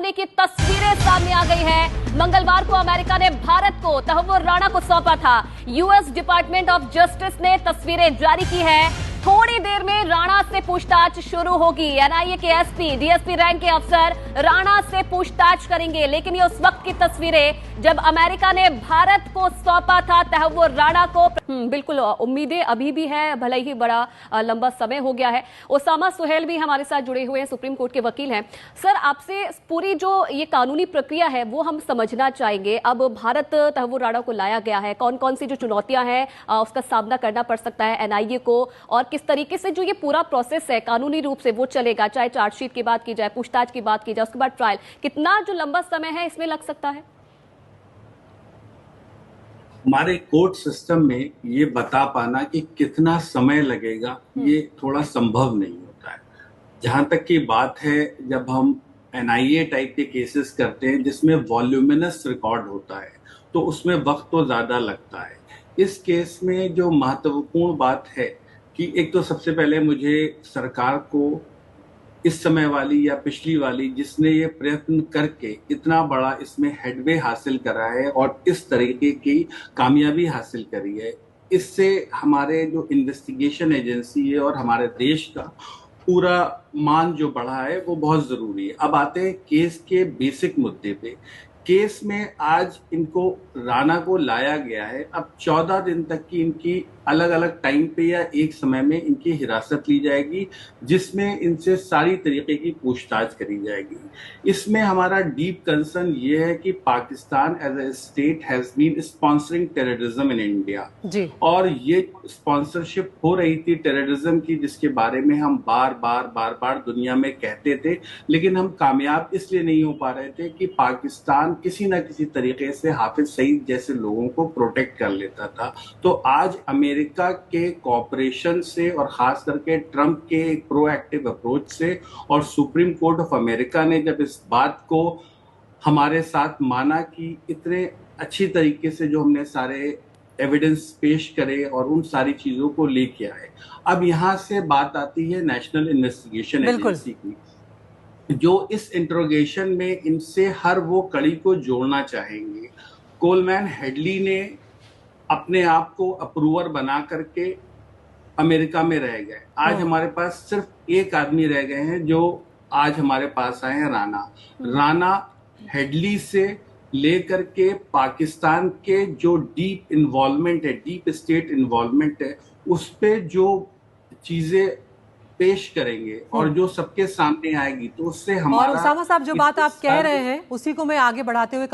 की तस्वीरें सामने आ गई हैं। मंगलवार को अमेरिका ने भारत को तहव्वुर राणा को सौंपा था। यूएस डिपार्टमेंट ऑफ जस्टिस ने तस्वीरें जारी की हैं। थोड़ी देर में राणा से पूछताछ शुरू होगी। एनआईए के एसपी, डीएसपी रैंक के अफसर राणा से पूछताछ करेंगे। लेकिन ये उस वक्त की तस्वीरें जब अमेरिका ने भारत को सौंपा था तहव्वुर राणा को। बिल्कुल उम्मीदें अभी भी है, भले ही बड़ा लंबा समय हो गया है। ओसामा सुहेल भी हमारे साथ जुड़े हुए हैं, सुप्रीम कोर्ट के वकील हैं। सर, आपसे पूरी जो ये कानूनी प्रक्रिया है वो हम समझना चाहेंगे। अब भारत तहव्वुर राणा को लाया गया है, कौन कौन सी जो चुनौतियां हैं उसका सामना करना पड़ सकता है एनआईए को, और किस तरीके से जो ये पूरा प्रोसेस है कानूनी रूप से वो चलेगा, चाहे चार्जशीट की बात की जाए, पूछताछ की बात की जाए, उसके बाद ट्रायल, कितना जो लंबा समय है इसमें लग सकता है? हमारे कोर्ट सिस्टम में ये बता पाना कि कितना समय लगेगा ये थोड़ा संभव नहीं होता है। जहां तक की बात है, जब हम एनआईए टाइप के केसेस करते हैं जिसमें वॉल्यूमिनस रिकॉर्ड होता है तो उसमें वक्त तो ज्यादा लगता है। इस केस में जो महत्वपूर्ण बात है कि एक तो सबसे पहले मुझे सरकार को इस समय वाली या पिछली वाली जिसने ये प्रयत्न करके इतना बड़ा इसमें हेडवे हासिल करा है और इस तरीके की कामयाबी हासिल करी है, इससे हमारे जो इन्वेस्टिगेशन एजेंसी है और हमारे देश का पूरा मान जो बढ़ा है वो बहुत जरूरी है। अब आते हैं केस के बेसिक मुद्दे पे। केस में आज इनको राणा को लाया गया है। अब 14 दिन तक की इनकी अलग अलग टाइम पे या एक समय में इनकी हिरासत ली जाएगी, जिसमें इनसे सारी तरीके की पूछताछ करी जाएगी। इसमें हमारा डीप कंसर्न ये है कि Pakistan as a state has been sponsoring terrorism in India, और ये स्पॉन्सरशिप हो रही थी टेररिज्म की, जिसके बारे में हम बार बार दुनिया में कहते थे, लेकिन हम कामयाब इसलिए नहीं हो पा रहे थे कि पाकिस्तान किसी न किसी तरीके से हाफिज सईद जैसे लोगों को प्रोटेक्ट कर लेता था। तो आज अमेरिका के कॉपरेशन से और खास करके ट्रंप के प्रोएक्टिव अप्रोच से और सुप्रीम कोर्ट ऑफ अमेरिका ने जब इस बात को हमारे साथ माना कि इतने अच्छी तरीके से जो हमने सारे एविडेंस पेश करे और उन सारी चीजों को लेके आए, अब यहां से बात आती है नेशनल इन्वेस्टिगेशन एजेंसी की, जो इस इंट्रोगेशन में इनसे हर वो कड़ी को जोड़ना चाहेंगे। कोलमैन हेडली ने अपने आप को अप्रूवर बना करके अमेरिका में रह गए। आज हमारे पास सिर्फ एक आदमी रह गए हैं जो आज हमारे पास आए हैं, राणा हेडली से लेकर के पाकिस्तान के जो डीप इन्वॉल्वमेंट है, डीप स्टेट इन्वॉल्वमेंट है, उस पे जो चीजें पेश करेंगे और जो सबके सामने आएगी तो उससे हमारा। और उसामा साहब, जो बात आप कह रहे हैं उसी को मैं आगे बढ़ाते हुए